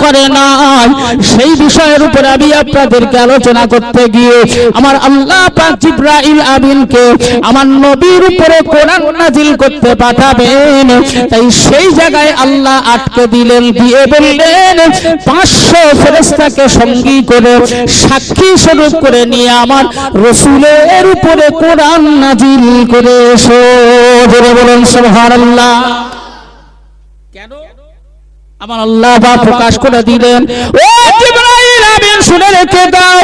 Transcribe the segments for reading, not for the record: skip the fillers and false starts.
করে না, সেই বিষয়ের উপর আমি আপনাদেরকে আলোচনা করতে গিয়ে আমার আল্লাহ পাক জিবরাইল আমিনকে আমার নবীর উপরে কোরআন নাজিল করতে পাঠাবেন। তাই সেই জায়গায় আল্লাহ আটকে দিলেন, দিয়ে বললেন 500 ফেরেশতাকে সঙ্গী করে সাক্ষী স্বরূপ করে নিয়ে আমার রাসূলের উপরে কোরআন নাজিল করে এসো। জোরে বলুন সুবহানাল্লাহ। কেন আমার আল্লাহ পাক প্রকাশ করে দিলেন, ও জিবরাইল আমিন শুনে রেখে দাও,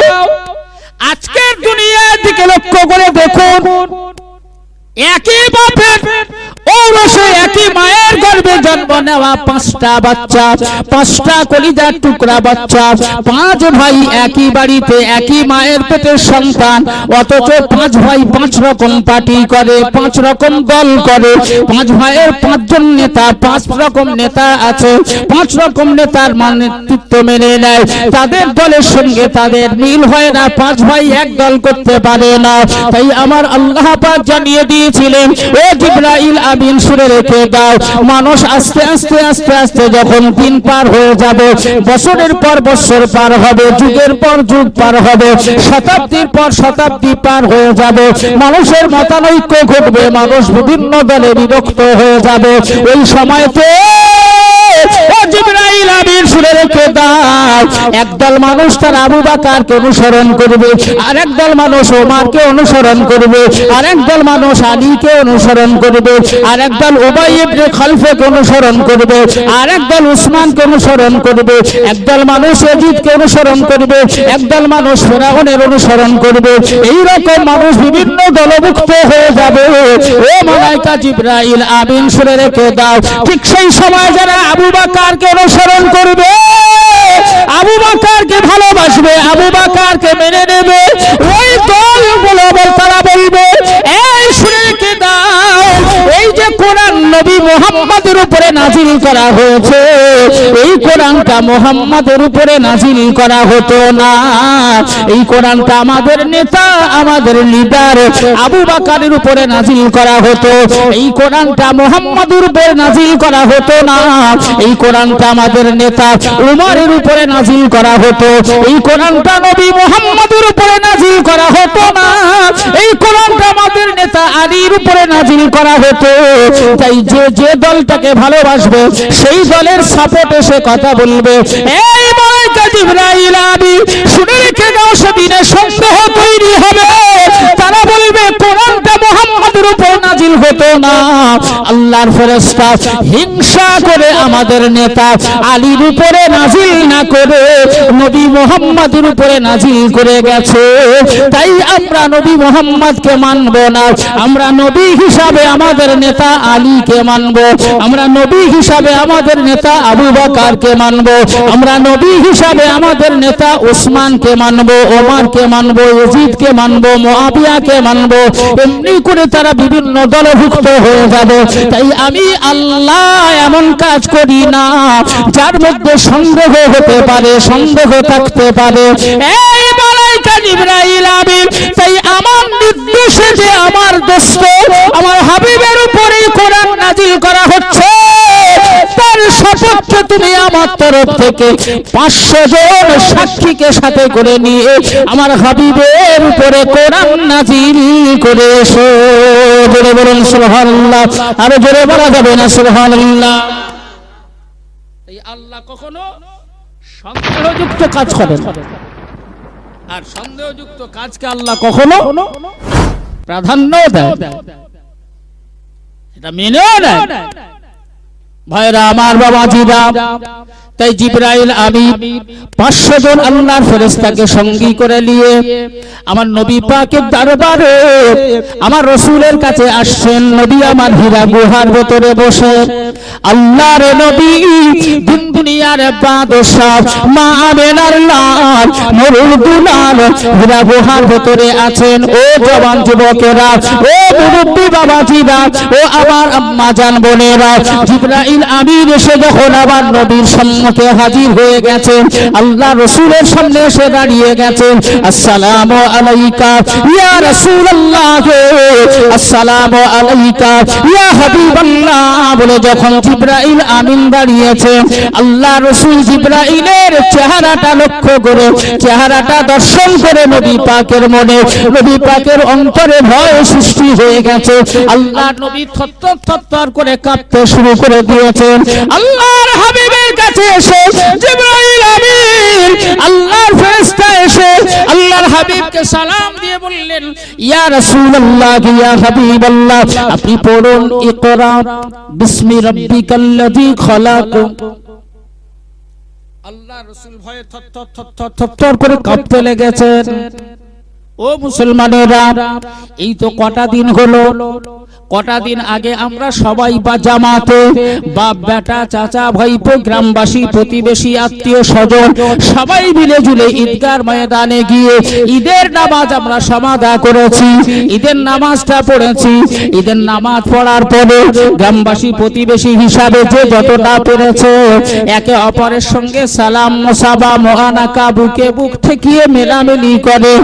আজকের দুনিয়ার দিকে লক্ষ্য করে দেখুন, একই বাপের ঔরসে একই মায়ের গর্ভে জন্ম নেওয়া 5টা বাচ্চা, 5টা কলিজার টুকরা বাচ্চা, 5 ভাই একই বাড়িতে একই মায়ের পেটের সন্তান, অথচ 5 ভাই 5 রকম পার্টি করে, 5 রকম দল করে, 5 ভাইয়ের 5 জন নেতা, 5 রকম নেতা আছে, 5 রকম নেতার নেতৃত্ব মেনে নেয়, তাদের দলের সঙ্গে তাদের মিল হয় না, 5 ভাই এক দল করতে পারে না। তাই আমার আল্লাহ পাক জানিয়ে দিয়েছিলেন, ও জিবরাইল আমিন শুনে রেখে দাও, মানুষ আস্তে আস্তে আস্তে আস্তে যখন দিন পার হয়ে যাবে, বছরের পর বছর পার হবে, যুগের পর যুগ পার হবে, শতাব্দীর পর শতাব্দী পার হয়ে যাবে, মানুষের মতানৈক্য ঘটবে, মানুষ বিভিন্ন দলে বিভক্ত হয়ে যাবে। ওই সময়তে ও জিবরাইল আমিন শুনে রেখে দাও, একদল মানুষ তার আবু বকরকে অনুসরণ করবে, আর একদল মানুষ ওমরকে অনুসরণ করবে, আর একদল মানুষ আলীকে অনুসরণ করবে, আর একদল উবাই ইবনে খালফকে অনুসরণ করবে, আর একদল উসমানকে অনুসরণ করবে, একদল মানুষ ইয়াজিদকে অনুসরণ করবে, একদল মানুষ ফিরআউনের অনুসরণ করবে। এই রকম মানুষ বিভিন্ন দলভুক্ত হয়ে যাবে। ও মালায়েকা জিবরাইল আমিন শুনে রেখে দাও, ঠিক সেই সময় যারা আবু বকরকে অনুসরণ করবে, আবু বকরকে ভালোবাসবে, আবু বকরকে মেনে নেবে, ওই দলগুলো তারা বলবে, এই শুনে রেখে দাও, এই যে কোরআন নবী মুহাম্মদের উপরে নাজিল করা হয়েছে, এই কোরআনটা মুহাম্মদের উপরে নাজিল করা হতো না, এই কোরআনটা আমাদের নেতা আমাদের লিডার আবু বকরের উপরে নাজিল করা হতো, এই কোরআনটা মুহাম্মদের উপরে নাজিল করা হতো না, এই কোরআনটা আমাদের নেতা উমরের উপরে নাজিল করা হতো, এই কোরআনটা নবী মুহাম্মদের উপরে নাজিল করা হতো না, এই কোরআনটা আমাদের নেতা আলীর উপরে নাজিল করা হতো। তাই যে যে দলটাকে ভালোবাসবে সেই দলের সাপোর্টে সে কথা বলবে। এই মালায়েকা জিবরাইল আমিন শুনে রেখে দাও, সেদিনে সন্দেহ তৈরি হবে, তারা বলবে কোরআনটা মুহাম্মদের উপর নাজিল হতো না, আল্লাহর ফেরেশতা হিংসা করে আমাদের নেতা আলীর উপরে নাজিল না করে নবী মুহাম্মদের উপরে নাজিল করে গেছে, তাই আমরা নবী মুহাম্মদকে মানব না, আমরা নবী হিসাবে আমাদের নেতা আলীকে মানব, আমরা নবী হিসাবে আমাদের নেতা আবু বকরকে মানব, আমরা নবী হিসাবে আমাদের নেতা উসমানকে মানব, ওমরকে মানব, ইয়াজিদকে মানব, মুআবিয়াকে মানব। এমনি করে তারা বিভিন্ন দলভুক্ত হয়ে যাবে। তাই আমি আল্লাহ এমন কাজ করি না যার মধ্যে সন্দেহ হতে পারে, সন্দেহ থাকতে পারে। এই মালায়েকা জিবরাইল আমিন তাই আমার নির্দেশে যে আমার দোস্ত আমার হাবিবের উপরে কোরআন নাজিল করা হচ্ছে, তার সপক্ষে তুমি আমার তরফ থেকে 500 জন সাক্ষীকে সাথে করে নিয়ে আমার হাবিবের উপরে কোরআন নাজিল করে এসো। জোরে বলুন সুবহানাল্লাহ, আরো জোরে বলা যাবে না সুবহানাল্লাহ। এই আল্লাহ কখনো সন্দেহযুক্ত কাজ করেন, আর সন্দেহযুক্ত কাজকে আল্লাহ কখনো প্রাধান্য দেয়, এটা মেনেও নেয়। ভাইরা আমার, বাবাজিরা, তাই জিবরাইল আমিন 500 জন আল্লাহর ফেরেশতাকে সঙ্গী করে নিয়ে আমার নবী পাকের দরবারে আমার রাসূলের কাছে আসছেন। নবী আমার হীরা গুহার ভিতরে বসে, আল্লাহর নবী দিন দুনিয়ার বাদশা মা আমেনার লাল নুরুল দুলাল হীরা গুহার ভিতরে আছেন। ও জওয়ান যুবকেরা, ও মুরব্বি বাবাজিরা, ও আমার আম্মা জান বোনেরা, জিবরাইল আমিন এসে যখন আমার নবীর সম্মুখে সম্মুখে হাজির হয়ে গেছে, আল্লাহ রাসূলের সামনে এসে দাঁড়িয়ে গেছে। আসসালামু আলাইকা ইয়া রাসূলুল্লাহ, আসসালামু আলাইকা ইয়া হাবিবাল্লাহ বলে যখন জিবরাইল আমিন দাঁড়িয়েছে, আল্লাহ রাসূল জিবরাইলের চেহারাটা লক্ষ্য করে, চেহারাটা দর্শন করে নবী পাকের মনে, নবী পাকের অন্তরে ভয় সৃষ্টি হয়ে গেছে। আল্লাহ নবী থরথর থরথর করে কাঁপতে শুরু করে দিয়েছেন। আল্লাহর হাবিবের কাছে এসে জিবরাইল আমিন আল্লাহর ফেরেশতা এসে আল্লাহর হাবিবকে সালাম দিয়ে বললেন, ইয়া রাসূলুল্লাহ ইয়া হাবিবাল্লাহ, আপনি পড়ুন ইকরা বিসমি রাব্বিকাল্লাযী খলাক। আল্লাহ রাসূল ভয়ে থরথর করে কাঁপতে লেগেছেন। ও মুসলমানেরা, এই তো কটা দিন হলো, কটা দিন আগে আমরা সবাই বা জামাতে বাপ বেটা চাচা ভাইপো গ্রামবাসী প্রতিবেশী আত্মীয় স্বজন সবাই মিলে জুলে ঈদগার ময়দানে গিয়ে ঈদের নামাজ আমরা সমাদা করেছি, ঈদের নামাজটা পড়েছি। ঈদের নামাজ পড়ার পরে গ্রামবাসী প্রতিবেশী হিসাবে যে যতটা পেরেছে একে অপরের সঙ্গে সালাম মুসাবা মুআনাকা বুকে বুক ঠেকিয়ে মেলামেলি করে।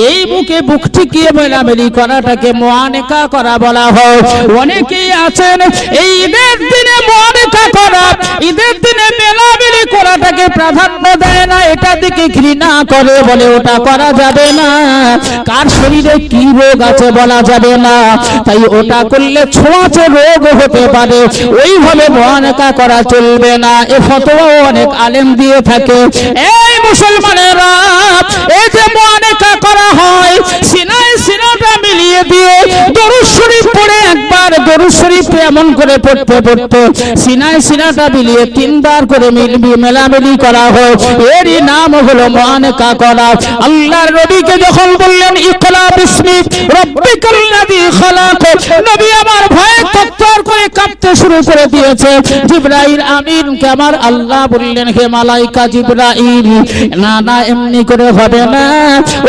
এই বুকে বুক ঠেকিয়ে মেলামেলি করাটাকে মুআনাকা করা বলা হয়। অনেকেই আছেন এই ঈদের দিনে মুআনাকা করা, ঈদের দিনে মেলামেলি করাটাকে প্রাধান্য দেয় না, এটা দিকে ঘৃণা করে, বলে ওটা করা যাবে না, কার শরীরে কি রোগ আছে বলা যাবে না, তাই ওটা করলে ছোঁয়াচে রোগ হতে পারে, ওইভাবে মুআনাকা করা চলবে না। এ ফতোয়া অনেক আলেম দিয়ে থাকে। এই মুসলমানেরা, এই যে মুআনাকা করা হয়, সিনায় সিনাটা মিলিয়ে দিয়ে দরুদ শরীফ পড়ে একবার দরুদ শরীফ এমন করে পড়তে পড়তে সিনায় সিনাটা মিলিয়ে তিনবার করে মেলামেলি করা হয়, এরই নাম হলো মুআনাকা করা। আল্লাহর নবীকে যখন বললেন ইকরা বিসমি রাব্বিকাল্লাযী খলাক, নবী আমার ভয়ে থরথর করে কাঁপতে শুরু করে দিয়েছে। জিবরাইল আমিনকে আমার আল্লাহ বললেন, হে মালাইকা জিবরাইল, না না এমনি করে হবে না,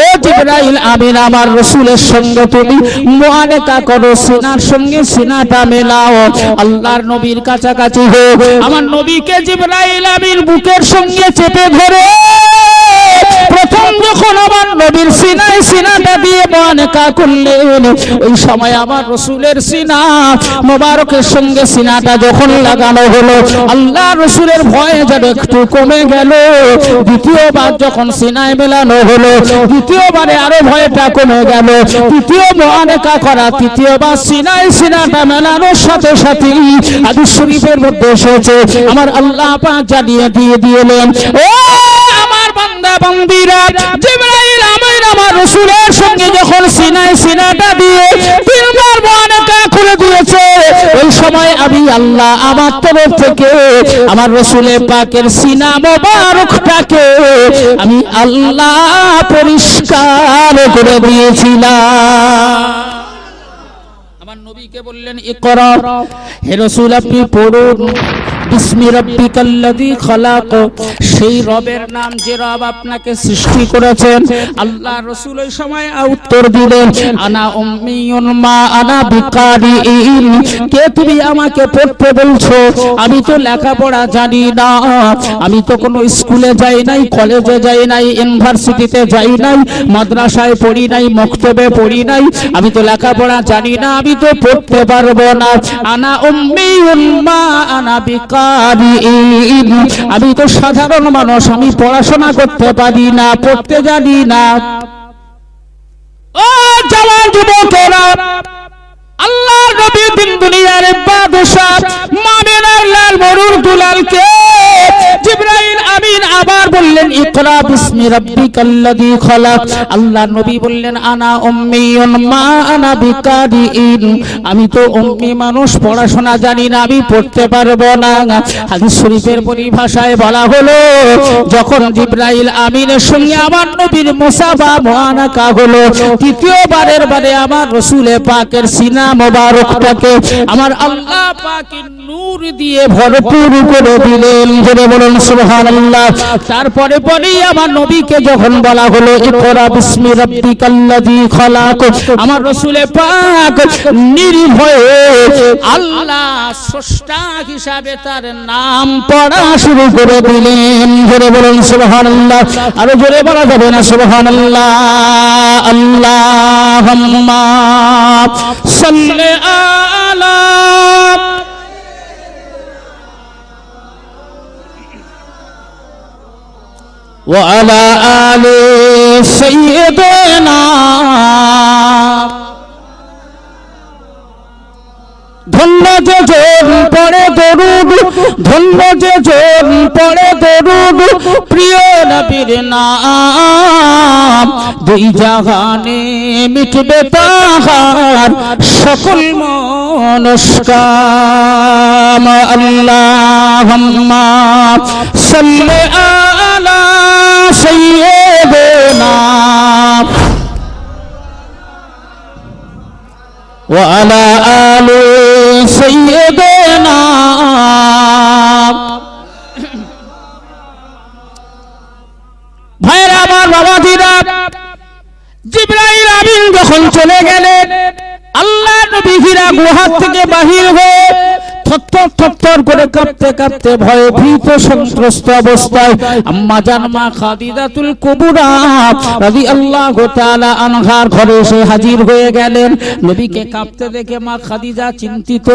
ও জিবরাইল আমিন আমার রাসূলের সঙ্গে তুমি মুআনাকা করো, সিনার সঙ্গে সিনাটা মেলাও। আল্লাহর নবীর কাছাকাছি হয়ে আমার নবীকে জিবরাইল আমিন বুকের সঙ্গে চেপে ধরে প্রথম যখন আমার নবীর সিনায় সিনাটা দিয়ে মুআনাকা করলেন, ওই সময় আমার রাসূলের সিনা মোবারকের সঙ্গে সিনাটা যখন লাগানো হলো, আল্লাহ রাসূলের ভয় যেন একটু কমে গেল। দ্বিতীয়বার যখন সিনায় মেলানো হলো, দ্বিতীয়বারে আরো ভয়টা কমে গেল। তৃতীয় মুআনাকা করা, তৃতীয়বার সিনায় সিনাটা মেলানোর সাথে সাথে হাদিস শরীফের মধ্যে এসেছে আমার আল্লাহ পাক জানিয়ে দিয়ে দিলেন, ও আমার বান্দা বান্দীরা, জিবরাইল আমিন আমার রাসূলের সঙ্গে যখন সিনায় সিনাটা দিয়ে তিনবার মুআনাকা করে দিয়েছে, ওই সময় আমি আল্লাহ আমার তরফ থেকে আমার রাসূলের পাকের সিনা মোবারকটাকে আমি আল্লাহ পরিষ্কার করে দিয়েছিলাম। আমার নবীকে বললেন ইকরা, হে রাসূল আপনি পড়ুন বিসমি রাব্বিকাল্লাযী খলাক, সেই রবের নাম যে রব আপনাকে সৃষ্টি করেছেন। আল্লাহ রাসূল ওই সময় উত্তর দিলেন, আনা উম্মিয়ুন মা আনা বিকারিইন, কে তুমি আমাকে পড়তে বলছো? আমি তো লেখাপড়া জানি না, আমি তো কোনো স্কুলে যাই নাই, কলেজে যাই নাই, ইউনিভার্সিটিতে যাই নাই, মাদ্রাসায় পড়ি নাই, মক্তবে পড়ি নাই, আমি তো লেখাপড়া জানি না, আমি তো পড়তে পারবো না। আনা উম্মিয়ুন মা আনা বিকারিইন, আমি তো সাধারণ মানুষ, আমি পড়াশোনা করতে পারি না, পড়তে জানি না। ও জওয়ান যুবকেরা, আল্লাহর নবী দিন দুনিয়ার বাদশা মামিনার লাল মরুর দুলালকে জিবরাইল আমিন আবার বললেন ইকরা বিসমি রাব্বিকাল্লাযী খলাক। আল্লাহর নবী বললেন আনা উম্মিয়ুন মা আনা বিকারিইন, আমি তো উম্মি মানুষ, পড়াশোনা জানি না, আমি পড়তে পারবো না। হাদিস শরীফের পরিভাষায় বলা হলো, যখন জিবরাইল আমিনের সঙ্গে আমার নবীর মুসাফা মুআনাকা হলো, তৃতীয়বারের বারে আমার রাসূলে পাকের সিনা মোবারকটাকে আমার আল্লাহ পাকের নূর দিয়ে ভরপুর করে দিলেন। জোরে বলুন সুবহানাল্লাহ। তারপরে পরে বলেই আমার নবীকে যখন বলা হলো ইকরা বিসমি রাব্বিকাল্লাযী খালাক, আমার রাসূল পাক নির্ভয়ে আল্লাহ স্রষ্টা হিসাবে তার নাম পড়া শুরু করে দিলেন। জোরে বলুন সুবহানাল্লাহ। আরো জোরে বলা যাবে না সুবহানাল্লাহ? আল্লাহুম্মা সাল্লি আলা ওয়া আলা আলি সাইয়্যিদিনা। ধন্য যে জন পড়ে দরুদ, ধন্য যে জন পড়ে দরুদ, প্রিয় নবীর নাম দুই জাহানে মিটবে তাহার সকল মনস্কাম। আল্লাহুম্মা সাল্লি আলা সাইয়্যিদিনা ওয়া আলা আলি সাইয়্যিদিনা। ভাইরা আমার, বাবাজিরা, জিবরাইল আমিন যখন চলে গেলেন, আল্লাহ নবী হীরা গুহা থেকে বাহির হয়ে থরথর থরথর করে কাঁপতে কাঁপতে ভয়ে ভীত সন্ত্রস্ত অবস্থায় আম্মা জান মা খাদিজাতুল কুবরা রাদিয়াল্লাহু তাআলা আনহার ঘরে এসে হাজির হয়ে গেলেন। নবীকে কাঁপতে দেখে মা খাদিজা চিন্তিত,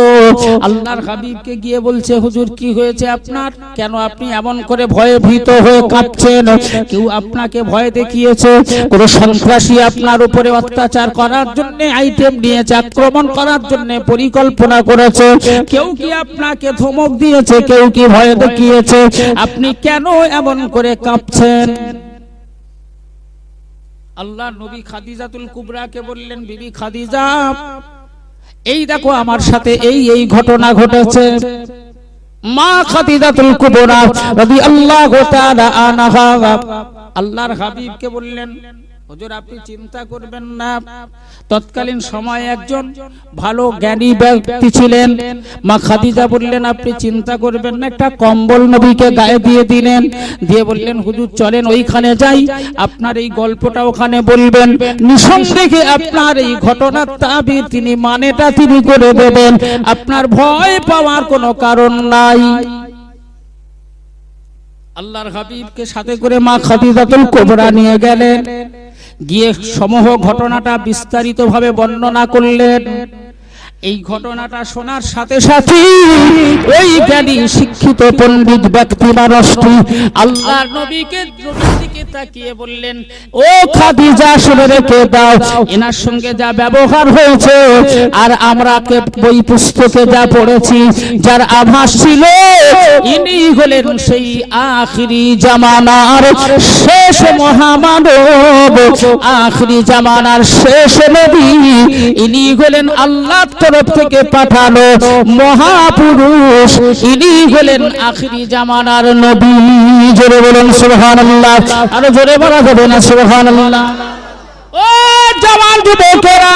আল্লাহর হাবিবকে গিয়ে বলছে, হুজুর কি হয়েছে আপনার? কেন আপনি এমন করে ভয়ে ভীত হয়ে কাঁপছেন? কেউ আপনাকে ভয় দেখিয়েছে? কোন সন্ত্রাসী আপনার উপরে অত্যাচার করার জন্য আইটেম নিয়েছে, আক্রমণ করার জন্য পরিকল্পনা করেছে? কেউ কি আপনাকে ধমক দিয়েছে? কেউ কি ভয় দেখিয়েছে? আপনি কেন এমন করে কাঁপছেন? আল্লাহ নবী খাদিজাতুল কুবরাকে বললেন, বিবি খাদিজা, এই দেখো আমার সাথে এই ঘটনা ঘটেছে। মা খাদিজাতুল কুবরা রাদিয়াল্লাহু তাআলা আনহা আল্লাহর হাবিবকে বললেন, হুজুর আপনি চিন্তা করবেন না। তৎকালীন সময়ে একজন ভালো জ্ঞানী ব্যক্তি ছিলেন। মা খাদিজা বললেন, আপনি চিন্তা করবেন না। একটা কম্বল নবীকে গায়ে দিয়ে দিলেন, দিয়ে বললেন, হুজুর চলেন ওইখানে যাই, আপনার এই গল্পটা ওখানে বলবেন, নিঃসন্দেহে আপনার এই ঘটনার তাবির তিনি মানেটা তিনি করে দেবেন, আপনার ভয় পাওয়ার কোনো কারণ নাই। আল্লাহর হাবিবকে সাথে করে মা খাদিজাতুল কুবরা নিয়ে গেলেন, গিয়ে সমূহ ঘটনাটা বিস্তারিতভাবে বর্ণনা করলেন। এই ঘটনাটা শোনার সাথে সাথে ওই জ্ঞানী শিক্ষিত পণ্ডিত ব্যক্তি মানুষটি আল্লাহর নবীকে দিকে তাকিয়ে বললেন, ও খাদিজা শুনে রেখে দাও, এনার সঙ্গে যা ব্যবহার হয়েছে আর আমরা বই পুস্তকে যা পড়েছি, যার আভাস ছিল ইনি হলেন সেই আখিরি জামানার শেষ মহামানব, আখিরি জামানার শেষ নবী, ইনি হলেন আল্লাহ তরফ থেকে পাঠানো মহাপুরুষ, ইনি হলেন আখিরি জামানার নবী। জোরে বলুন সুবহানাল্লাহ। আরো জোরে বলা যাবে না সুবহানাল্লাহ? ও জওয়ান যুবকেরা,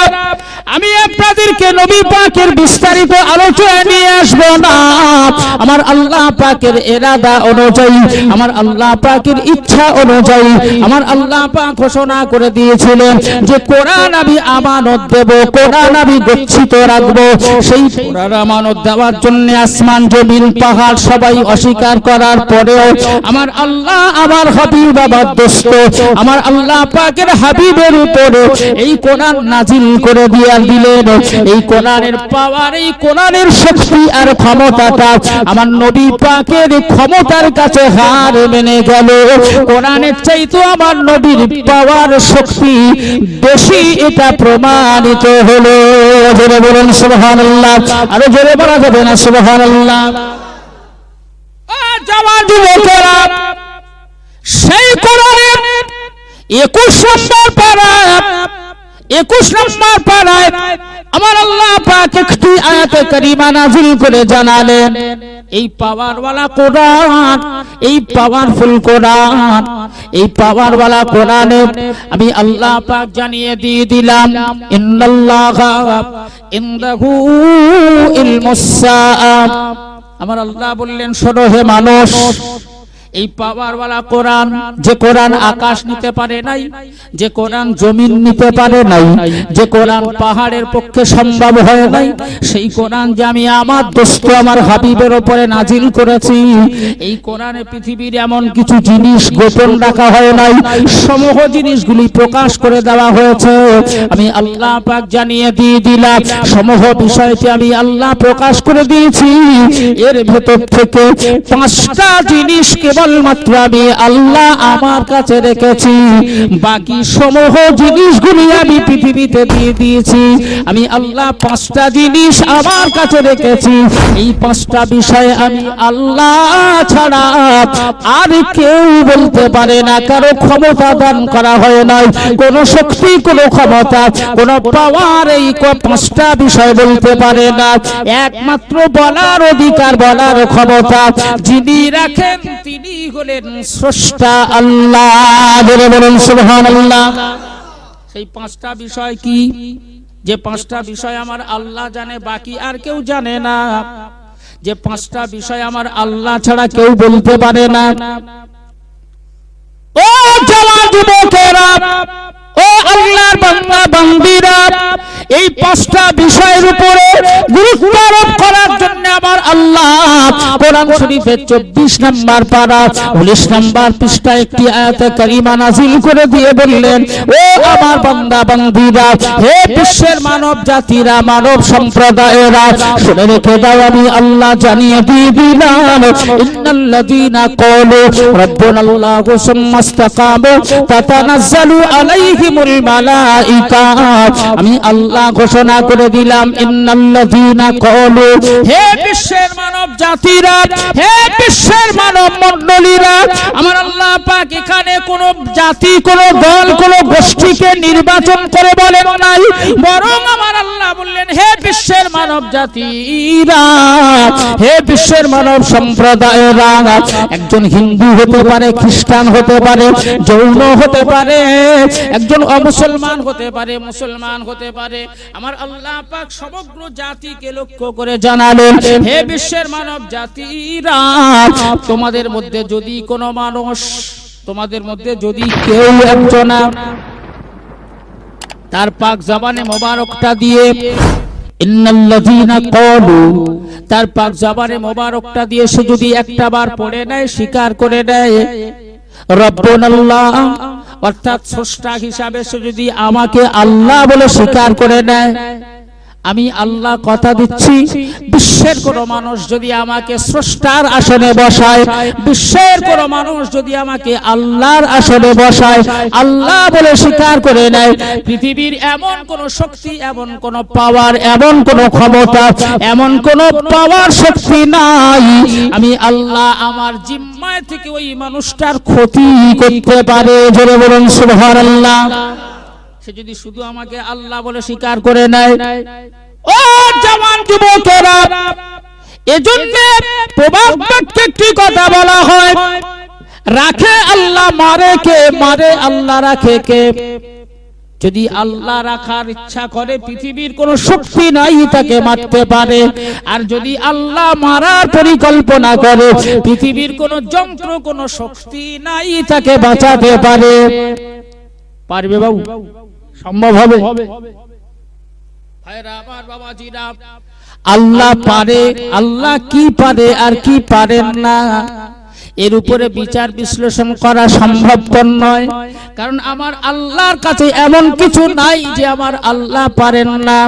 আমি আপনাদেরকে নবী পাকের বিস্তারিত আলোচনা নিয়ে আসব না। আমার আল্লাহ পাকের ইরাদা অনুযায়ী, আমার আল্লাহ পাকের ইচ্ছা অনুযায়ী আমার আল্লাহ পাক ঘোষণা করে দিয়েছিলেন যে কোরআন আমি আমানত দেব, কোরআন আমি গচ্ছিত রাখবো। সেই কোরআন আমানত দেওয়ার জন্য আসমান জমিন পাহাড় সবাই অস্বীকার করার পরেও আমার আল্লাহ আমার হাবিব বাবার দোস্ত আমার আল্লাহ পাকের হাবিবের উপরে এই কোরআন নাজিল করে দিলেন। এই কোরআনের পাওয়ার, এই কোরআনের শক্তি আর ক্ষমতাটা আমার নবী পাকের ক্ষমতার কাছে হার মেনে গেল। কোরআনের চাইতে আমার নবীর পাওয়ার শক্তি বেশি, এটা প্রমাণিত হলো। জোরে বলুন সুবহানাল্লাহ। আরো জোরে বলা যাবে না সুবহানাল্লাহ? জওয়ান যুবকেরা, সেই কোরআনের 21 নম্বর পারা, 21 নম্বর পারায় আমার আল্লাহ পাক একটি আয়াতে কারিমা নাযিল করে জানালেন, এই পাওয়ারওয়ালা কোরআন, এই পাওয়ারফুল কোরআন, এই পাওয়ারওয়ালা কোরআনে আমি আল্লাহ পাক জানিয়ে দিয়ে দিলাম, ইন্নাল্লাহা ইনদাহু ইলমুস সাআ। আমার আল্লাহ বললেন, শোনো হে মানুষ, এই পাওয়ারওয়ালা কোরআন, যে কোরআন আকাশ নিতে পারে নাই, যে কোরআন জমিন নিতে পারে নাই, যে কোরআন পাহাড়ের পক্ষে সম্ভব হয় নাই, সেই কোরআন যে আমি আমার দোস্ত আমার হাবিবের উপরে নাজিল করেছি। এই কোরআনে পৃথিবীর এমন কিছু জিনিস গোপন রাখা হয় নাই, সমূহ জিনিসগুলি প্রকাশ করে দেওয়া হয়েছে। আমি আল্লাহ পাক জানিয়ে দিয়ে দিলাম, সমূহ বিষয়টি আমি আল্লাহ প্রকাশ করে দিয়েছি। এর ভেতর থেকে 5টা জিনিস কেবলমাত্র আমি আল্লাহ আমার কাছে রেখেছি, বাকি সমূহ জিনিসগুলি আমি পৃথিবীতে দিয়ে দিয়েছি। আমি আল্লাহ 5টা জিনিস আমার কাছে রেখেছি। এই 5টা বিষয় আমি আল্লাহ ছাড়া আর কেউ বলতে পারে না। কারো ক্ষমতা দান করা হয় নাই, কোন শক্তি, কোন ক্ষমতা, কোন পাওয়ার এই 5টা বিষয় বলতে পারে না। একমাত্র বলার অধিকার, বলার ক্ষমতা যিনি রাখেন তিনি হলেন স্রষ্টা আল্লাহ। বলুন সুবহানাল্লাহ। সেই 5টা বিষয় কি? যে 5টা বিষয় আমার আল্লাহ জানে, বাকি আর কেউ জানে না। যে 5টা বিষয় আমার আল্লাহ ছাড়া কেউ বলতে পারে না। ও জওয়ান যুবকেরা, ও আল্লাহর বান্দা বান্দীরা, এই 5টা বিষয়ের উপরে গুরুত্ব আরোপ করার জন্য আমার আল্লাহ কোরআন শরীফের 24 নম্বর পারা 19 নম্বর পৃষ্ঠায় একটি আয়াতে কারিমা নাযিল করে দিয়ে বললেন, ও আমার বান্দা বান্দীরা, হে বিশ্বের মানব জাতিরা, মানব সম্প্রদায়েরা, শুনে রেখে দাও, আমি আল্লাহ জানিয়ে দিয়ে দিলাম, ইন্নাল্লাযীনা ক্বালু রাব্বুনাল্লাহু সুম্মা ইসতাকামু তাতানাজ্জালু আলাইহিমুল মালাইকা। আমি আল্লাহ ঘোষণা করে দিলাম, ইন্নাল্লাযীনা ক্বালু, হে বিশ্বের মানব জাতিরা, হে বিশ্বের মানব মণ্ডলীরা, আমার আল্লাহ পাক এখানে কোন জাতি, কোন দল, কোন গোষ্ঠীকে নির্বাচন করে বলেন নাই, বরং আমার আল্লাহ বললেন, হে বিশ্বের মানব জাতিরা, হে বিশ্বের মানব সম্প্রদায়েরা। একজন হিন্দু হতে পারে, খ্রিস্টান হতে পারে, জৈন হতে পারে, একজন অমুসলমান হতে পারে, মুসলমান হতে পারে। আমার আল্লাহ পাক সমগ্র জাতিকে লক্ষ্য করে জানালেন, হে বিশ্বের মানব জাতিরা, তোমাদের মধ্যে যদি কোনো মানুষ, তোমাদের মধ্যে যদি কেউ একজন তার পাক জবানে মোবারকটা দিয়ে, ইন্নাল্লাযীনা ক্বালু, তার পাক জবানে মোবারকটা দিয়ে সে যদি একটা বার পড়ে নেয়, স্বীকার করে নেয়, রব্বুনাল্লাহ, অর্থাৎ স্রষ্টা হিসাবে সে যদি আমাকে আল্লাহ বলে স্বীকার করে নেয়, আমি আল্লাহ কথা দিচ্ছি, বিশ্বের কোন মানুষ যদি আমাকে স্রষ্টার আসনে বসায়, বিশ্বের কোন মানুষ যদি আমাকে আল্লাহর আসনে বসায়, আল্লাহ বলে স্বীকার করে নেয়, পৃথিবীর এমন কোন শক্তি, এমন কোন পাওয়ার, এমন কোন ক্ষমতা, এমন কোন পাওয়ার শক্তি নাই, আমি আল্লাহ আমার জিম্মায় থেকে ওই মানুষটার ক্ষতি করতে পারে। জোরে বলুন সুবহানাল্লাহ। সে যদি শুধু আমাকে আল্লাহ বলে স্বীকার করে নেয়। ও জওয়ান যুবকেরা, এজন্য প্রবাদ বাক্যে একটি কথা বলা হয়, রাখে আল্লাহ, মারে কে? মারে আল্লাহ, রাখে কে? যদি আল্লাহ রাখার ইচ্ছা করে, পৃথিবীর কোন শক্তি নাই তাকে মারতে পারে। আর যদি আল্লাহ মারার পরিকল্পনা করে, পৃথিবীর কোন যন্ত্র, কোন শক্তি নাই তাকে বাঁচাতে পারে। পারবে বাবু? সম্ভব হবে? ভাইরা আমার, বাবাজিরা, আল্লাহ পারে। আল্লাহ কি পারে আর কি পারেন না, এর উপরে বিচার বিশ্লেষণ করা সম্ভবপর নয়। কারণ আমার আল্লাহর কাছে এমন কিছু নাই যে আমার আল্লাহ পারেন না।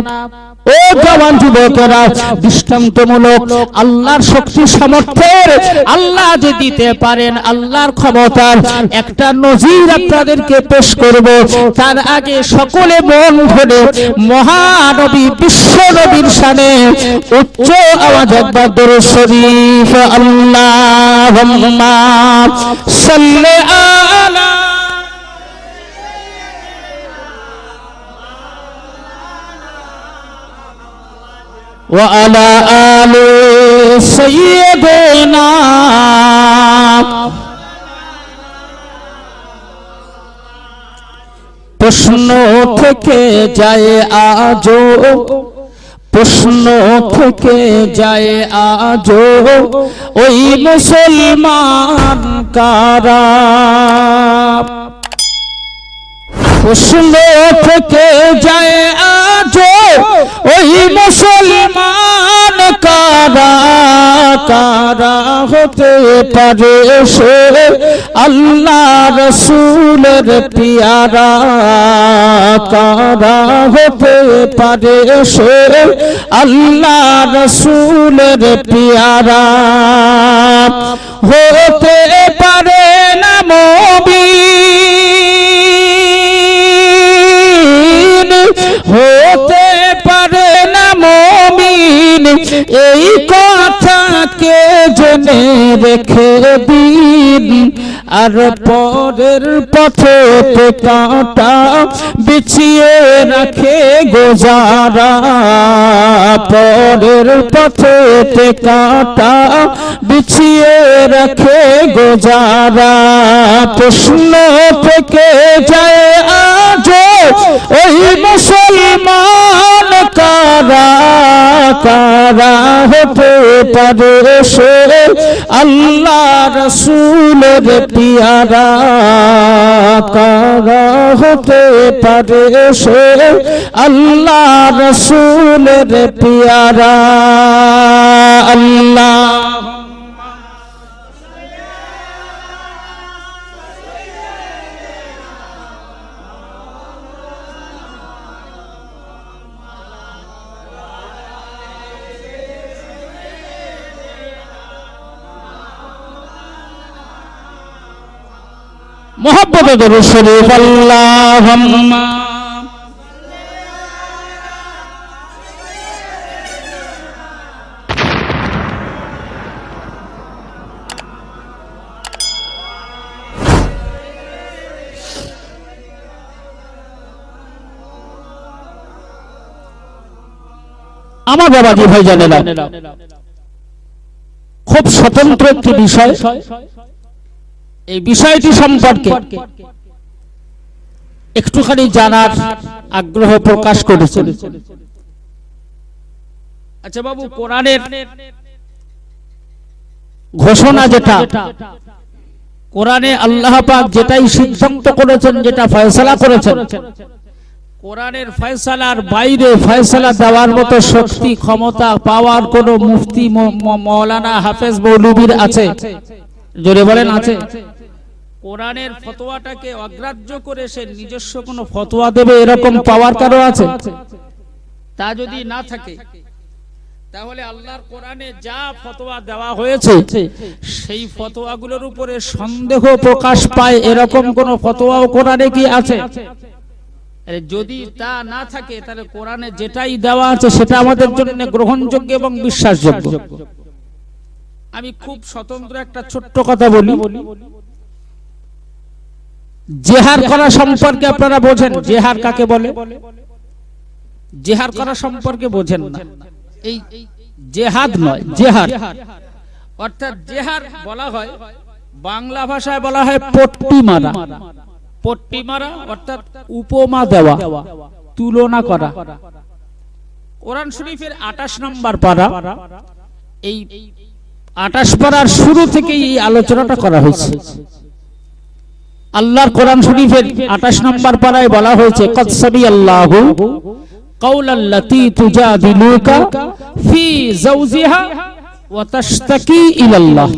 ও জওয়ান যুবকেরা, দৃষ্টান্তমূলক আল্লাহর শক্তি সামর্থ্যের, আল্লাহ যে দিতে পারেন, আল্লাহর ক্ষমতার একটা নজির আপনাদেরকে পেশ করব। তার আগে সকলে মন ধরে মহানবী বিশ্ব নবীর শানে উচ্চ আওয়াজ একবার দরুদ শরীফ, আল্লাহুম্মা সাল্লি আলা وعلى آل سيدنا। প্রশ্ন থেকে যায় আজো, প্রশ্ন থেকে যায় আজো, ওই মুসলমান কারা প্রশ্ন থেকে যায় আজো ওই মুসলমান কারা কারা হতে পারে সে আল্লাহ রসুলের পিয়ারা কারা হতে পারে সে আল্লাহ রসুলের পিয়ারা হতে পারে না মুমিন হতে পারে না মুমিন এই কথাকে জেনে রেখে দিন আর পরের পথে কাঁটা বিছিয়ে রাখে গোজারা পরের পথে কাঁটা বিছিয়ে রাখে গোজারা প্রশ্ন থেকে যায় আজো ওই মুসলমান কারা কারা হতে পারে সে আল্লাহ রসুলের পিয়ারা কারা হতে পারে সে আল্লাহ রসুলের পিয়ারা আল্লাহ মোহাম্মদ দরুদ শরীফ আল্লাহুম্মা আমার বাবাজি ভাই জানেন খুব স্বতন্ত্র একটি বিষয় এই বিষয়টি সম্পর্কে একটুখানি জানার আগ্রহ প্রকাশ করেছেন। আচ্ছা বাবু, কোরআনের ঘোষণা যেটা, কোরআনে আল্লাহ পাক যেটাই সিদ্ধান্ত করেছেন, যেটা ফয়সালা করেছেন, কোরআনের ফয়সালার বাইরে ফয়সালা দেওয়ার মতো শক্তি ক্ষমতা পাওয়ার কোন মুফতি মাওলানা হাফেজ মৌলবীর আছে? জোরে বলেন আছে? কোরআনের ফতোয়াটাকে অগ্রাহ্য করে সে নিজস্ব কোনো ফতোয়া দেবে এরকম পাওয়ার কারো আছে? তা যদি না থাকে তাহলে আল্লাহর কোরআনে যা ফতোয়া দেওয়া হয়েছে সেই ফতোয়াগুলোর উপরে সন্দেহ প্রকাশ পায় এরকম কোন ফতোয়াও কোরআনে কি আছে? যদি তা না থাকে তাহলে কোরআনে যেটাই দেওয়া আছে সেটা আমাদের জন্য গ্রহণযোগ্য এবং বিশ্বাসযোগ্য। আমি খুব স্বতন্ত্র একটা ছোট্ট কথা বলি। জেহার করা সম্পর্কে আপনারা বোঝেন? জেহার কাকে বলে? জেহার করা সম্পর্কে বোঝেন না? এই জেহাদ নয়, জেহার অর্থাৎ জেহার বলা হয় বাংলা ভাষায় বলা হয় পট্টি মারা। পট্টি মারা অর্থাৎ উপমা দেওয়া, তুলনা করা। কোরআন শরীফের 28 নম্বর পারা, এই 28 পারার শুরু থেকে এই আলোচনাটা করা হয়েছে। আল্লাহর কোরআন শরীফের 28 নম্বর পারায় বলা হয়েছে কদ সামিআল্লাহু কাওলাল্লাতী তুজাদিলুকা ফি যাওজিহা ওয়া তাশতাকি ইলাল্লাহ।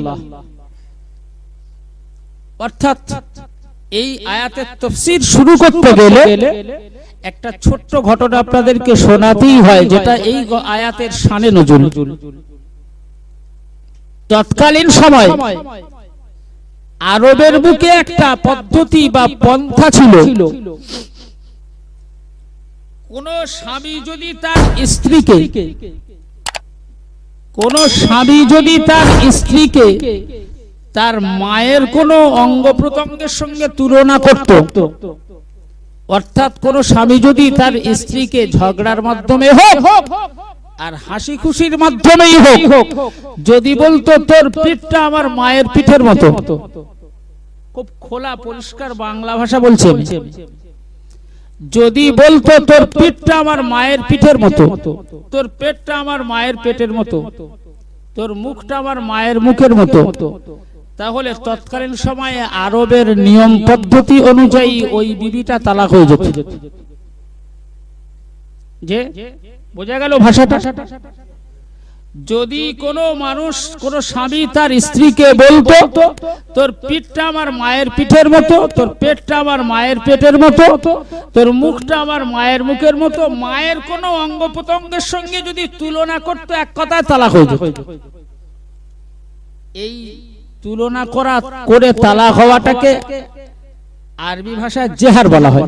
অর্থাৎ এই আয়াতের তাফসীর শুরু করতে গেলে একটা ছোট্ট ঘটনা আপনাদেরকে শোনাতেই হয়, যেটা এই আয়াতের শানে নজুল। তৎকালীন সময় আরবের বুকে একটা পদ্ধতি বা পন্থা ছিল, কোন স্বামী যদি তার স্ত্রীকে তার মায়ের কোন অঙ্গ প্রত্যঙ্গের সঙ্গে তুলনা করত, অর্থাৎ কোন স্বামী যদি তার স্ত্রীকে ঝগড়ার মাধ্যমে হোক আর হাসি খুশির মাধ্যমেই হোক যদি বলতো তোর পিঠটা আমার মায়ের পিঠের মতো, খুব খোলা পরিষ্কার বাংলা ভাষা বলছে, যদি বলতো তোর পিঠটা আমার মায়ের পিঠের মতো, তোর পেটটা আমার মায়ের পেটের মতো, তোর মুখটা আমার মায়ের মুখের মতো, তাহলে তৎকালীন সময়ে আরবের নিয়ম পদ্ধতি অনুযায়ী ওই বিবিটা তালাক হয়ে যেত। যে বোঝা গেল ভাষাটা? যদি কোনো মানুষ, কোন স্বামী তার স্ত্রীকে বলতো তোর পিঠটা আমার মায়ের পিঠের মতো, তোর পেটটা আমার মায়ের পেটের মতো, তোর মুখটা আমার মায়ের মুখের মতো, মায়ের কোনো অঙ্গ প্রত্যঙ্গের সঙ্গে যদি তুলনা করতো, এক কথায় তালাক হয়ে যেত। এই তুলনা করে তালাক হওয়াটাকে আরবি ভাষায় জেহার বলা হয়।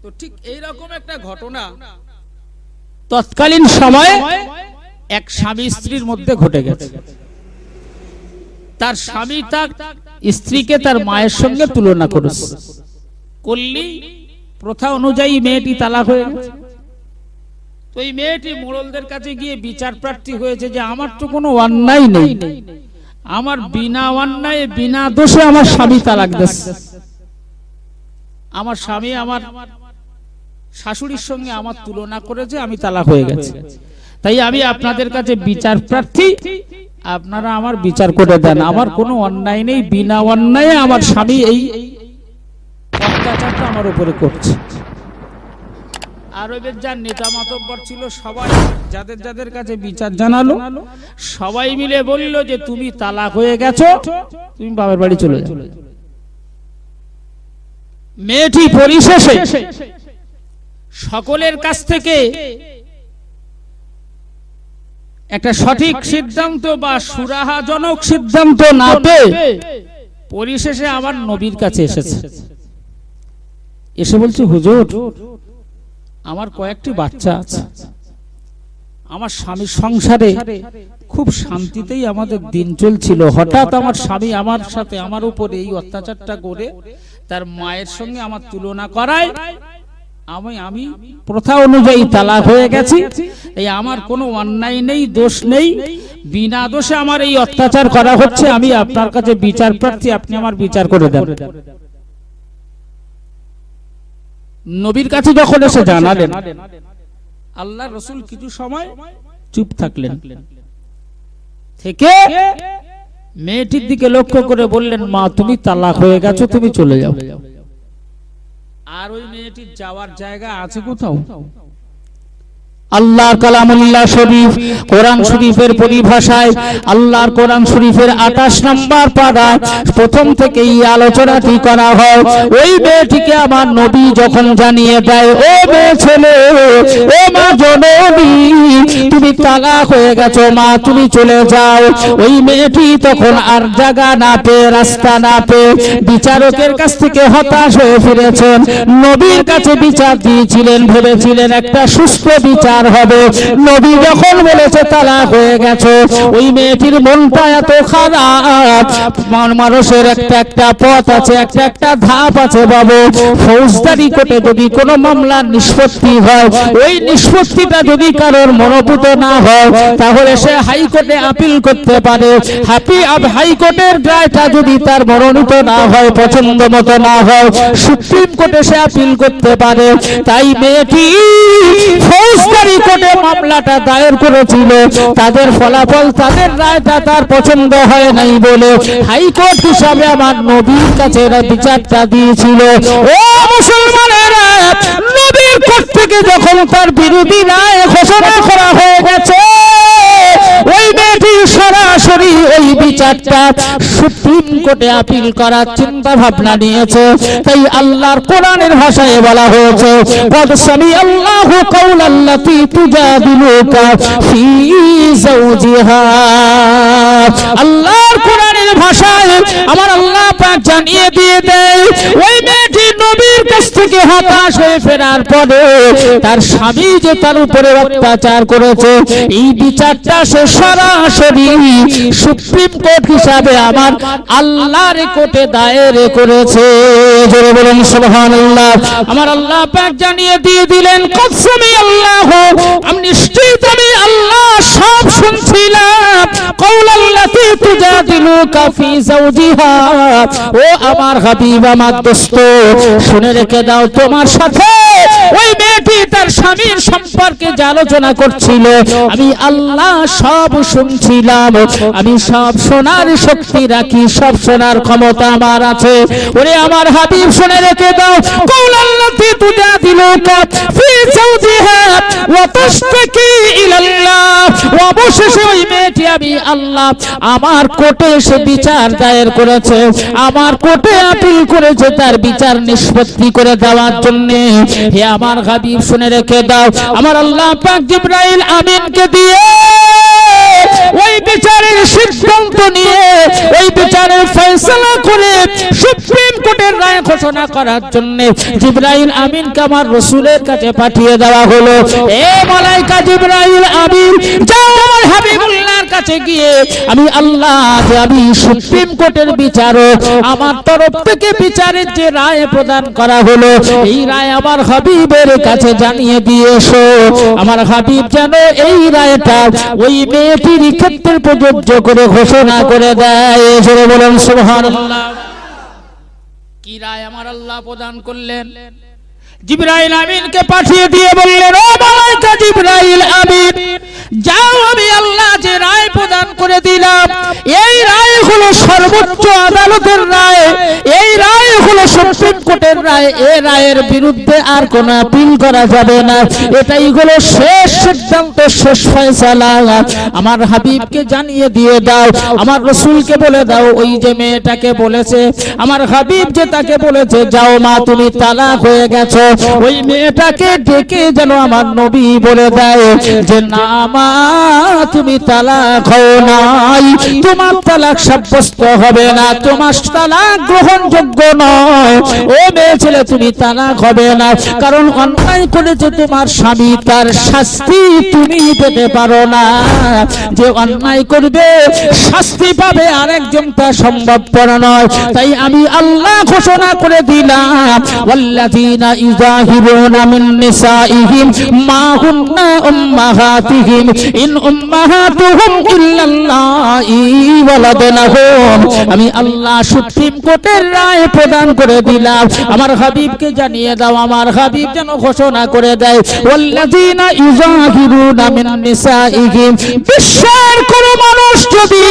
তো ঠিক এইরকম একটা ঘটনা তৎকালীন সময়ে এক স্বামী স্ত্রীর মধ্যে ঘটে গেছে। তার স্বামী তার স্ত্রীকে তার মায়ের সঙ্গে তুলনা করেছে, করলি প্রথা অনুযায়ী মেয়েটি তালাক হয়ে গেছে। তো এই মেয়েটি মোড়লদের কাছে গিয়ে বিচার প্রার্থী হয়েছে যে আমার তো কোনো অন্যায় নেই, আমার বিনা অন্যায় বিনা দোষে আমার স্বামী তালাক দিয়েছে, আমার স্বামী আমার শাশুড়ির সঙ্গে আমার তুলনা করেছে, আমি তালাক হয়ে গেছে। তাই আমি আপনাদের কাছে বিচার প্রার্থী, আপনারা আমার বিচার করে দেন, আমার কোনো অন্যায় নেই, বিনা অন্যায়ে আমার স্বামী এই অত্যাচারটা আমার উপরে করছে। আরবের যার নেতা মাতব্বর ছিল সবাই যাদের যাদের কাছে বিচার জানালো, সবাই মিলে বলল যে তুমি তালাক হয়ে গেছো, তুমি বাবার বাড়ি চলে যাও। মেয়েটি পরিশেষে সকলের কাছ থেকে একটা সঠিক সিদ্ধান্ত বা সুরাহাজনক সিদ্ধান্ত না পেয়ে পরিশেষে আমার নবীর কাছে এসেছে। এসে বলছে, হুজুর আমার কয়েকটি বাচ্চা আছে, আমার স্বামীর সংসারে খুব শান্তিতেই আমাদের দিন চলছিল, হঠাৎ আমার স্বামী আমার সাথে আমার উপরে এই অত্যাচারটা করে তার মায়ের সঙ্গে আমার তুলনা করায় আমি প্রথা অনুযায়ী তালাক হয়ে গেছি। এই আমার কোনো অন্যায় নেই, দোষ নেই, বিনা দোষে আমার এই অত্যাচার করা হচ্ছে, আমি আপনার কাছে বিচার প্রার্থী, আপনি আমার বিচার করে দেন। নবীর কাছে যখন এসে জানালেন, আল্লাহর রাসূল কিছু সময় চুপ থাকলেন, থেকে মেয়েটির দিকে লক্ষ্য করে বললেন, মা তুমি তালাক হয়ে গেছো, তুমি চলে যাও। আর ওই মেয়েটির যাওয়ার জায়গা আছে কোথাও? আল্লাহর কালামুল্লাহ শরীফ কোরআন শরীফের পরিভাষায় আল্লাহর কোরআন শরীফের 28 নম্বর পারায় প্রথম থেকে এই আলোচনাটি করা হয়। ওই মেয়েটিকে আমার নবী যখন জানিয়ে দেয়, ও মেয়ে ছেলে, ও মা জননী, তুমি তালাক হয়ে গেছো, মা তুমি চলে যাও। ওই মেয়েটি তখন আর জায়গা না পেয়ে, রাস্তা না পেয়ে বিচারকের কাছ থেকে হতাশ হয়ে ফিরেছেন। নবীর কাছে বিচার দিয়েছিলেন, ভেবেছিলেন একটা সুস্থ বিচার হবে। নবী যখন বলেছে তালাক হয়ে গেছে, ওই মেয়েটির মনটা এত খারাপ। মানুষের একটা পথ আছে, একটা ধাপ আছে বাবু। ফৌজদারি কোর্টে যদি কোনো মামলার নিষ্পত্তি হয়, ওই নিষ্পত্তিটা যদি কারোর মনোপুত না হয়, তাহলে সে হাইকোর্টে আপিল করতে পারে। হাইকোর্টের রায়টা যদি তার মনোনীত না হয়, পছন্দ মতো না হয়, সুপ্রিম কোর্টে সে আপিল করতে পারে। তাই মেয়েটি ফৌজদারি কোর্টে মামলাটা দায়ের করেছিল, তাদের ফলাফল, তাদের রায়টা তার পছন্দ হয় নাই বলে হাইকোর্ট হিসাবে আমার নবীর কাছে বিচারটা দিয়েছিল। ও মুসলমানেরা, নবীর কোর্ট থেকে যখন তার বিরোধী রায় ঘোষণা করা হয়ে গেছে, ওই মেয়েটি সরাসরি ওই বিচারটা সুপ্রিম কোর্টে আপিল করার চিন্তা ভাবনা নিয়েছে। তাই আল্লাহর কোরআনের ভাষায় বলা হয়েছে, কদ সামি আল্লাহু কাওলাল্লাতী তুজাদিলুকা ফী যাওজিহা। আল্লাহর কোরআনের ভাষায় আমার আল্লাহ পাক জানিয়ে দিয়ে দেয়, ওই মেয়েটি নবীর কাছ থেকে হতাশ হয়ে ফেরার পরে তার স্বামী যে তার উপরে অত্যাচার করেছে, এই বিচারটা সে সরাসরি সুপ্রিম কোর্ট হিসাবে আমার আল্লাহর কোর্টে দায়ের করেছে। জোরে বলুন সুবহানাল্লাহ। আমার আল্লাহ পাক জানিয়ে দিয়ে দিলেন, কদ সামি আল্লাহ, আমি নিশ্চিত আমি আল্লাহ সব শুনছিলাম। কাওলাল্লাতী তুজাদিলুকা ফী যাওজিহা, ও আমার হাবিব, আমার দোস্ত, শুনে রেখে দাও, তোমার সাথে ওই মেয়েটি তার স্বামীর সম্পর্কে যে আলোচনা করছিল আমি আল্লাহ সব শুনছিলাম। আমি সব শোনার শক্তি রাখি, সব শোনার ক্ষমতা আমার আছে। ওরে আমার হাবিব শুনে রেখে দাও, কওলাল্লাতী তুজাদিলুকা ফি যাওজিহা ওয়া তাশতাকি ইলাল্লাহ। অবশেষে ওই মেয়েটি আমি আল্লাহ আমার কোর্টে এসে বিচার দায়ের করেছে, আমার কোর্টে আপিল করেছে তার বিচার নিষ্পত্তি করে দেওয়ার জন্য। হে আমার হাবিব শুনে রেখে দাও, আমার আল্লাহ পাক জিবরাইল আমিনকে দিয়ে ওই বিচারের সিদ্ধান্ত নিয়ে ওই বিচারের ফয়সালা করে সুপ্রিম কোর্টের রায় ঘোষণা করার জন্য জিবরাইল আমিনকে আমার রাসূলের কাছে পাঠিয়ে দেওয়া হলো। এ মালায়েকা জিবরাইল আমিন, যাও আমার হাবিবুল্লাহর কাছে গিয়ে আমি আল্লাহ যে আমি সুপ্রিম কোর্টের বিচারক, আমার তরফ থেকে বিচারের যে রায় প্রদান করা হলো এই রায় আমার হাবিবের কাছে জানিয়ে দিয়ে এসো। আমার হাবিব যেন এই রায়টা ওই মেয়েটির ক্ষেত্রে প্রযোজ্য করে ঘোষণা করে দেয়। জোরে বলুন সুবহানাল্লাহ। কি রায় আমার আল্লাহ প্রদান করলেন? জিবরাইল আমিনকে পাঠিয়ে দিয়ে বললেন, ও মালায়েকা জিবরাইল আমিন, যাও আমি আল্লাহ যে রায় প্রদান করে দিলাম এই রায় হলো সর্বোচ্চ আদালতের রায়, এই রায় হলো সুপ্রিম কোর্টের রায়, এই রায়ের বিরুদ্ধে আর কোনো আপিল করা যাবে না। এটাই হলো শেষ সিদ্ধান্ত, শেষ ফয়সালা। আমার হাবিবকে জানিয়ে দিয়ে দাও, আমার রাসূলকে বলে দাও ওই যে মেয়েটাকে বলেছে আমার হাবিব যে তাকে বলেছে যাও মা তুমি তালাক হয়ে গেছো, ওই মেয়েটাকে ডেকে যেন আমার নবী বলে দেয় যে না মা তুমি তালাক হও নাই, তোমার তালাক সাব্যস্ত হবে না, তোমার তালাক গ্রহণযোগ্য নয়। ও মেয়ে ছেলে তুমি তালাক হবে না, কারণ অন্যায় করেছে তোমার স্বামী, তার শাস্তি তুমি পেতে পারো না। যে অন্যায় করবে শাস্তি পাবে আরেকজন তা সম্ভবপর নয়। তাই আমি আল্লাহ ঘোষণা করে দিলাম ওয়াল্লাযীনা ইযাহিরুনা মিন নিসাইহিম মা হুন্না উম্মাহাতিহিম ইন উম্মাহাতুহুম ইল্লাল্লাহি ওয়ালাদনাহুম। আমি আল্লাহ সুপ্রিম কোর্টের রায় প্রদান করে দিলাম। আমার হাবিবকে জানিয়ে দাও, আমার হাবিব যেন ঘোষণা করে দেয় ওয়াল্লাযীনা ইযাহিরুনা মিন নিসাইহিম। বিশ্বের কোন মানুষ যদি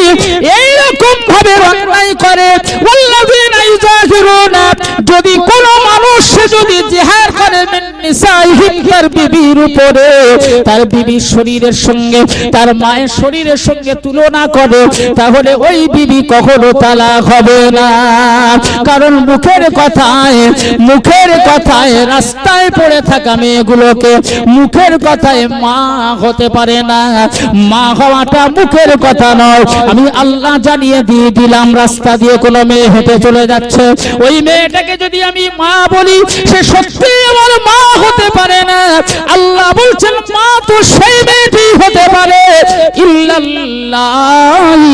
এই রকম ভাবে অন্যায় করে, ওয়াল্লাযীনা ইযাহিরুনা, যদি কোন মানুষ যদি জিহার করে মিন নিসাইহিম তার বিবির উপরে, তার বিবির শরীরের সঙ্গে তার মায়ের শরীরের সঙ্গে তুলনা করে, তাহলে ওই বিবি কখনো তালাক হবে না। কারণ মুখের কথায় রাস্তায় পড়ে থাকা মেয়েগুলোকে মুখের কথায় মা হতে পারে না। মা হওয়াটা মুখের কথা নয়। আমি আল্লাহ জানিয়ে দিয়ে দিলাম, রাস্তা দিয়ে কোনো মেয়ে হেঁটে চলে যাচ্ছে, ওই মেয়েটাকে যদি আমি মা বলি সে সত্যি আমার মা হতে পারে না। আল্লাহ বলছেন মা তো সেই মেয়েটি হতে পারে ইল্লাল্লাহি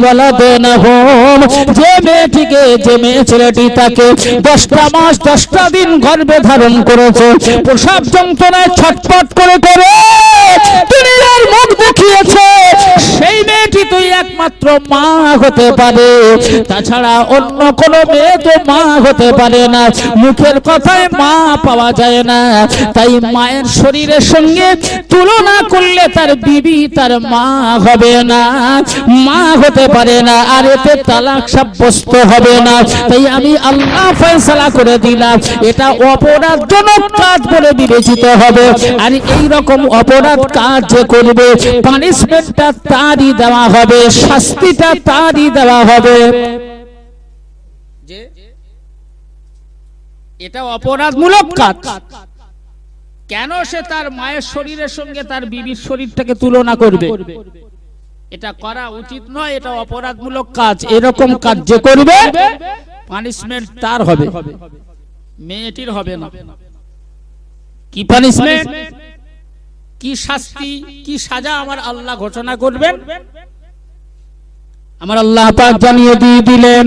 ওয়ালাদনাহুম, যে মেয়েটিকে যে মেয়ে ছেলেটি তাকে 10টা মাস 10টা দিন গর্ভে ধারণ করেছে, প্রসব যন্ত্রণায় ছটফট করে করে দুনিয়ার মুখ দেখিয়েছে, সেই মেয়েটি তো একমাত্র মা হতে পারে। তাছাড়া অন্য কোন মেয়ে তো মা হতে পারে না, মুখের কথায় মা পাওয়া যায় না। তাই মায়ের শরীরের সঙ্গে তুলনা করলে তার বিবি তার মা হবে না, মা হতে পারে না, আর এতে তালাক সাব্যস্ত হবে না। তাই আমি আল্লাহ ফয়সালা করে দিলাম এটা অপরাধজনক কাজ বলে বিবেচিত হবে। আর এই রকম অপরাধ কাজ যে করবে পানিশমেন্টটা তারই দেওয়া হবে, শাস্তিটা তারই দেওয়া হবে। যে এটা অপরাধমূলক কাজ, কেন সে তার মায়ের শরীরের সঙ্গে তার বিবির শরীরটাকে তুলনা করবে? এটা করা উচিত নয়, এটা অপরাধমূলক কাজ। এরকম কাজ যে করবে পানিশমেন্ট তার হবে, মেয়েটির হবে না। কি পানিশমেন্ট, কি শাস্তি, কি সাজা আমার আল্লাহ ঘোষণা করবেন, আমার আল্লাহ পাক জানিয়ে দিয়ে দিলেন।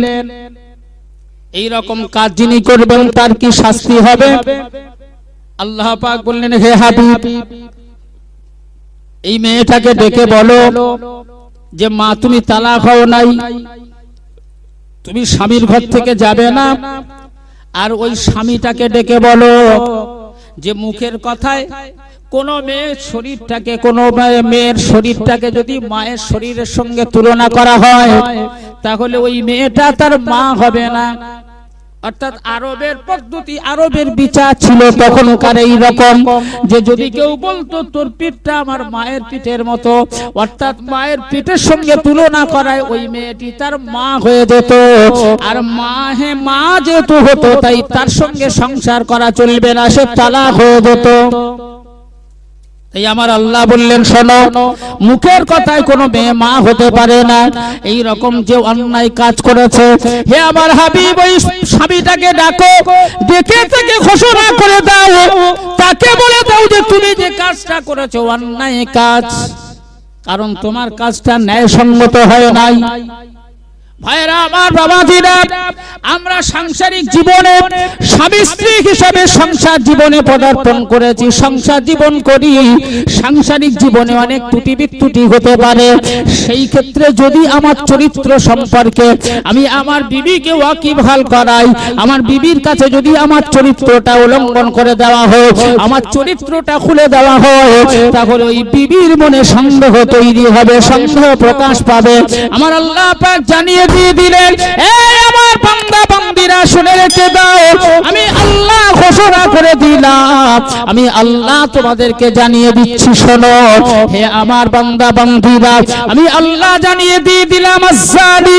এই রকম কাজ যিনি করবেন তার কি শাস্তি হবে। আল্লাহ পাক বললেন হে হাবিব এই মেয়েটাকে ডেকে বলো যে মা তুমি তালাক হও নাই, তুমি স্বামীর ঘর থেকে যাবে না। আর ওই স্বামীটাকে ডেকে বলো যে মুখের কথায় কোন মেয়ের শরীরটাকে কোন মেয়ের শরীরটাকে যদি মায়ের শরীরের সঙ্গে তুলনা করা হয় তাহলে ওই মেয়েটা তার মা হবে না। অর্থাৎ আরবের পদ্ধতি, আরবের বিচার ছিল তখনকার এই রকম যে যদি কেউ বলতো তোর পিঠটা আমার মায়ের পিঠের মতো, অর্থাৎ মায়ের পিঠের সঙ্গে তুলনা করায় ওই মেয়েটি তার মা হয়ে যেত। আর মা যেহেতু হতো তাই তার সঙ্গে সংসার করা চলবে না, সে তালাক হয়ে যেত। এই আমার আল্লাহ বললেন শোনো, মুখের কথায় কোনো মেয়ে মা হতে পারে না। এই রকম যে অন্যায় কাজ করেছে, হে আমার হাবিব ওই স্বামীটাকে ডাকো, ডেকে তাকে ঘোষণা করে দাও, তাকে বলে দাও যে তুমি যে কাজটা করেছো অন্যায় কাজ, কারণ তোমার কাজটা ন্যায়সঙ্গত হয় নাই। ভাইরা আমার, বাবাজিরা, আমরা সাংসারিক জীবনে স্বামী স্ত্রী হিসাবে সংসার জীবনে পদার্পণ করেছি, সংসার জীবন করি। সাংসারিক জীবনে অনেক ত্রুটি বিত্রুটি হতে পারে। সেই ক্ষেত্রে যদি আমার চরিত্র সম্পর্কে আমি আমার বিবিকে ওয়াকিবহাল করাই, আমার বিবির কাছে যদি আমার চরিত্রটা উল্লঙ্ঘন করে দেওয়া হয়, আমার চরিত্রটা খুলে দেওয়া হয়, তাহলে ওই বিবির মনে সন্দেহ তৈরি হবে, সন্দেহ প্রকাশ পাবে। আমার আল্লাহ পাক জানিয়ে দিয়ে দিলেন, এই আমার বান্দা বান্দীরা শুনে রেখে দাও, আমি আল্লাহ ঘোষণা করে দিলাম, আমি আল্লাহ তোমাদেরকে জানিয়ে দিচ্ছি শোনো, হে আমার বান্দা বান্দীরা, আমি আল্লাহ জানিয়ে দিয়ে দিলাম, আযানি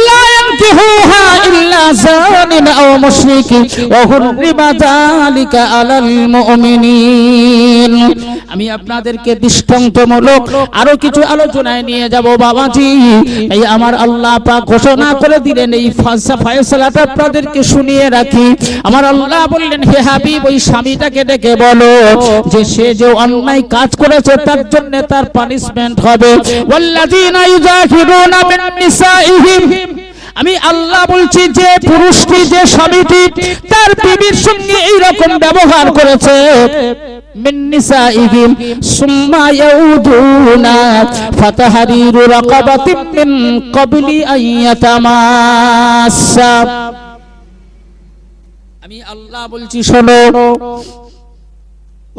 লা ইয়ানকিহুহা ইল্লা যানিন আও মুশরিকি ওয়া হুররিমা যালিকা আলাল মুমিনিন। আমি আপনাদেরকে দৃষ্টান্তমূলক আরো কিছু আলোচনায় নিয়ে যাব বাবাজি। এই আমার আল্লাহ পাক ঘোষণা করে দিলেন, এই ফয়সালাটা আপনাদেরকে শুনিয়ে রাখি। আমার আল্লাহ বললেন, হে হাবিব ওই স্বামীটাকে ডেকে বলো যে সে যে অন্যায় কাজ করেছে তার জন্য তার পানিশমেন্ট হবে। ওয়াল্লাযীনা ইউযাহিরুনা মিন নিসাইহিম, আমি আল্লাহ বলছি যে পুরুষটি, যে স্বামীটি তার বিবির সঙ্গে এই রকম ব্যবহার করেছে, মিন নিসাইহিম সুম্মা ইয়াউদুনা ফাতাহরিরু রাকাবাতিন মিন ক্বাবলি আইয়াতামাসসা, আমি আল্লাহ বলছি শোনো,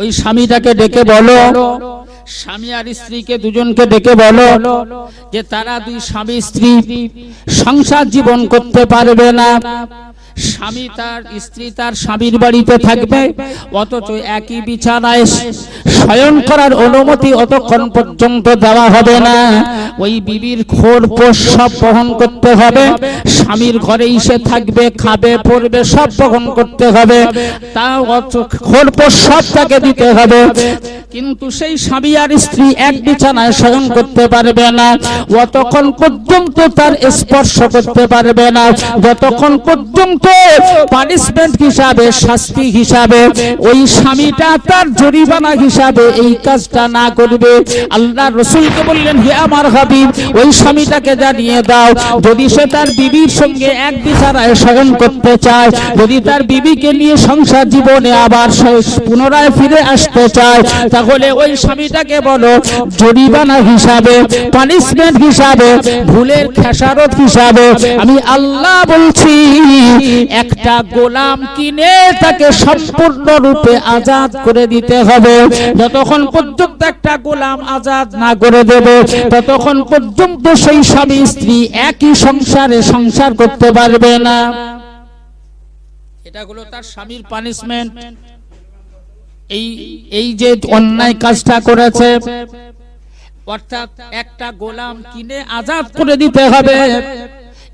ওই স্বামীটাকে ডেকে বলো, স্বামী আর স্ত্রীকে দুজনকে ডেকে বলো যে তারা দুই স্বামী স্ত্রী সংসার জীবন করতে পারবে না। স্বামী তার স্ত্রী তার স্বামীর বাড়িতে থাকবে, অথচ একই বিছানায় শয়ন করার অনুমতি অতক্ষণ পর্যন্ত দেওয়া হবে না। ওই বিবির খোরপোশ সব বহন করতে হবে, স্বামীর ঘরেই সে থাকবে, খাবে, পড়বে, সব বহন করতে হবে, তা খোরপোশ সব তাকে দিতে হবে। কিন্তু সেই স্বামী আর স্ত্রী এক বিছানায় শয়ন করতে পারবে না, অতক্ষণ পর্যন্ত তার স্পর্শ করতে পারবে না, যতক্ষণ পর্যন্ত পানিশমেন্ট হিসাবে, শাস্তি হিসাবে ওই স্বামীটা তার জরিমানা হিসাবে এই কাজটা না করবে। আল্লাহ রাসূলকে বললেন, হে আমার হাবিব ওই স্বামীটাকে জানিয়ে দাও, যদি সে তার বিবির সঙ্গে এক বিছানায় শয়ন করতে চায়, যদি তার বিবিকে নিয়ে সংসার জীবনে আবার পুনরায় ফিরে আসতে চায়, তাহলে ওই স্বামীটাকে বলো জরিমানা হিসাবে, পানিশমেন্ট হিসাবে, ভুলের খেসারত হিসাবে আমি আল্লাহ বলছি একটা গোলাম কিনে তাকে সম্পূর্ণরূপে আজাদ করে দিতে হবে। যতক্ষণ পর্যন্ত একটা গোলাম আজাদ না করে দেবে ততক্ষণ পর্যন্ত সেই স্বামী স্ত্রী একই সংসারে সংসার করতে পারবে না। এটা হলো তার স্বামীর পানিশমেন্ট। এই যে অন্যায় কাজটা করেছে, অর্থাৎ একটা গোলাম কিনে আজাদ করে দিতে হবে।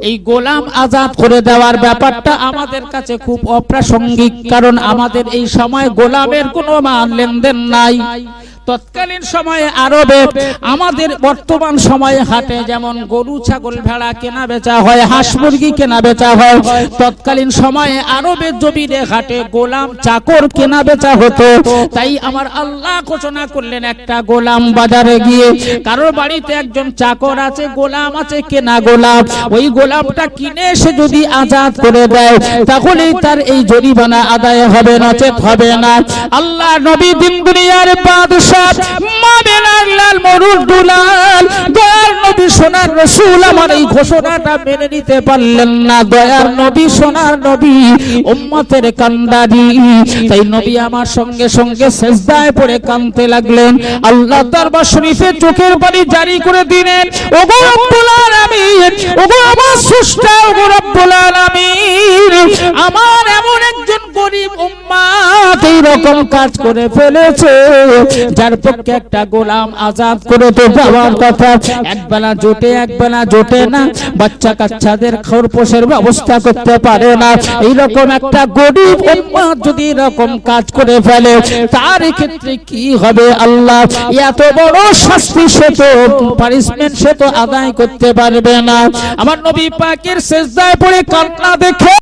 এই গোলাম আজাদ করে দেওয়ার ব্যাপারটা আমাদের কাছে খুব অপ্রাসঙ্গিক, কারণ আমাদের এই সময় গোলামের কোনো লেনদেন নাই। তৎকালীন সময়ে আরবে, আমাদের বর্তমান সময়ে হাটে যেমন গরু ছাগল ভেড়া কেনা বেচা হয়, হাঁস মুরগি কেনা বেচা হয়, তৎকালীন সময়ে আরবের জমিনে হাটে গোলাম চাকর কেনা বেচা হতো। তাই আমার আল্লাহ ঘোষণা করলেন, একটা গোলাম বাজারে গিয়ে, কারোর বাড়িতে একজন চাকর আছে, গোলাম আছে, কেনা গোলাম, ওই গোলামটা কিনে সে যদি আজাদ করে দেয় তাহলেই তার এই জরিমানা আদায় হবে, নচেত হবে না। আল্লাহ নবী দিন দুনিয়ার বাদশাহ মামেনা সোনার লাল মরুর দুলাল দয়ার নবী সোনার রাসূল আমার এই ঘোষণাটা মেনে নিতে পারলেন না। দয়ার নবী সোনার নবী উম্মতের কান্ডারি, তাই নবী আমার সঙ্গে সঙ্গে সিজদায় পড়ে কাঁদতে লাগলেন। আল্লাহ দরবার শরীফে চোখের পানি জারি করে দিলেন, ওগো রব্বুল আলামিন, ওগো আমার স্রষ্টা, ওগো রব্বুল আলামিন, আমার এমন একজন গরীব উম্মত এই রকম কাজ করে ফেলেছে যার পক্ষে একটা গোলাম আজাদ করে তো যাওয়ার কথা, একবেলা জোটে একবেলা জোটে না, বাচ্চা কাচ্চাদের খরপোশের ব্যবস্থা করতে পারে না। এইরকম একটা গরীব উম্মত যদি এরকম কাজ করে ফেলে তার ক্ষেত্রে কি হবে? আল্লাহ এত বড় শাস্তি সে তো পানিশমেন্ট সে তো আদায় করতে পারবে না। আমার নবী পাকের সিজদায় পড়ে কান্না দেখে